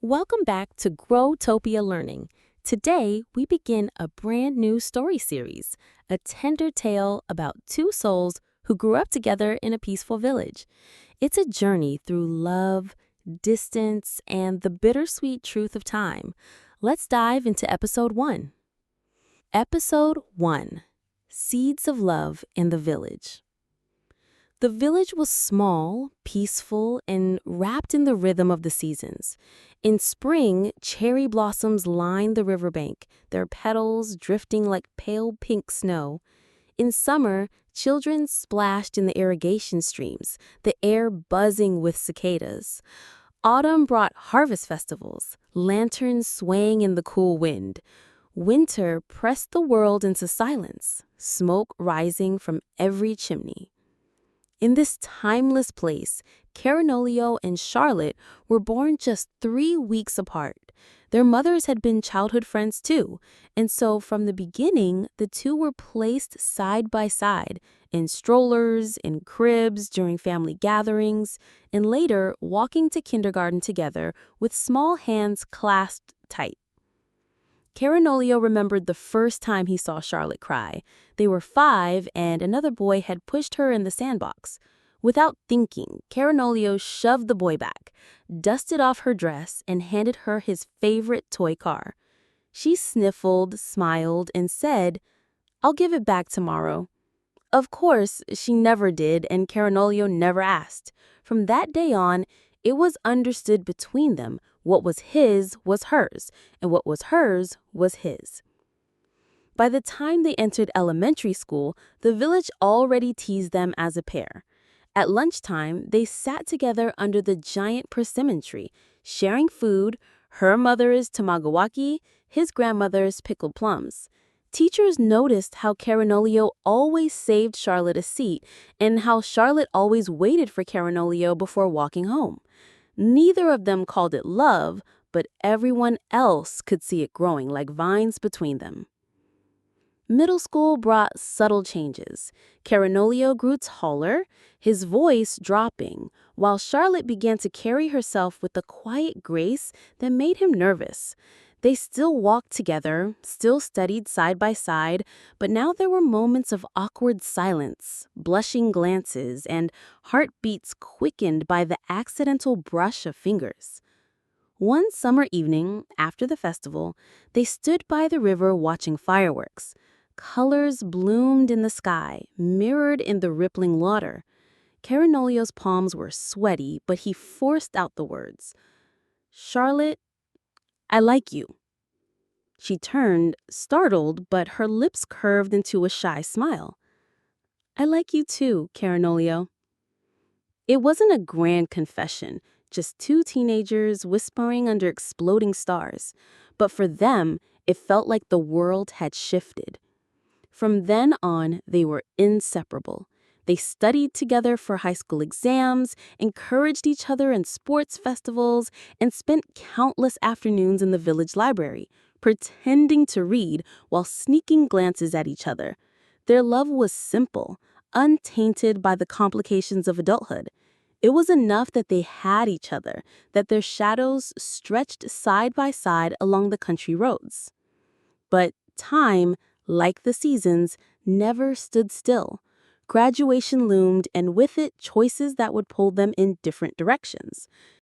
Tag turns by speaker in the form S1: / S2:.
S1: Welcome back to Growtopia Learning. Today, we begin a brand new story series, a tender tale about two souls who grew up together in a peaceful village. It's a journey through love, distance, and the bittersweet truth of time. Let's dive into episode 1. Episode 1: Seeds of Love in the Village. The village was small, peaceful, and wrapped in the rhythm of the seasons. In spring, cherry blossoms lined the riverbank, their petals drifting like pale pink snow. In summer, children splashed in the irrigation streams, the air buzzing with cicadas. Autumn brought harvest festivals, lanterns swaying in the cool wind. Winter pressed the world into silence, smoke rising from every chimney. In this timeless place, Carinolio and Charlotte were born just 3 weeks apart. Their mothers had been childhood friends too, and so from the beginning, the two were placed side by side, in strollers, in cribs, during family gatherings, and later walking to kindergarten together with small hands clasped tight. Carinolio remembered the first time he saw Charlotte cry. They were 5, and another boy had pushed her in the sandbox. Without thinking, Carinolio shoved the boy back, dusted off her dress, and handed her his favorite toy car. She sniffled, smiled, and said, "I'll give it back tomorrow." Of course, she never did, and Carinolio never asked. From that day on, it was understood between them what was his was hers, and what was hers was his. By the time they entered elementary school, the village already teased them as a pair. At lunchtime, they sat together under the giant persimmon tree, sharing food, her mother's tamagawaki, his grandmother's pickled plums. Teachers noticed how Carinolio always saved Charlotte a seat and how Charlotte always waited for Carinolio before walking home. Neither of them called it love, but everyone else could see it growing like vines between them. Middle school brought subtle changes. Carinolio grew taller, his voice dropping, while Charlotte began to carry herself with a quiet grace that made him nervous. They still walked together, still studied side by side, but now there were moments of awkward silence, blushing glances, and heartbeats quickened by the accidental brush of fingers. One summer evening, after the festival, they stood by the river watching fireworks. Colors bloomed in the sky, mirrored in the rippling water. Carinolio's palms were sweaty, but he forced out the words, "Charlotte, I like you." She turned, startled, but her lips curved into a shy smile. "I like you too, Carinolio." It wasn't a grand confession, just two teenagers whispering under exploding stars. But for them, it felt like the world had shifted. From then on, they were inseparable. They studied together for high school exams, encouraged each other in sports festivals, and spent countless afternoons in the village library, pretending to read while sneaking glances at each other. Their love was simple, untainted by the complications of adulthood. It was enough that they had each other, that their shadows stretched side by side along the country roads. But time, like the seasons, never stood still. Graduation loomed, and with it, choices that would pull them in different directions.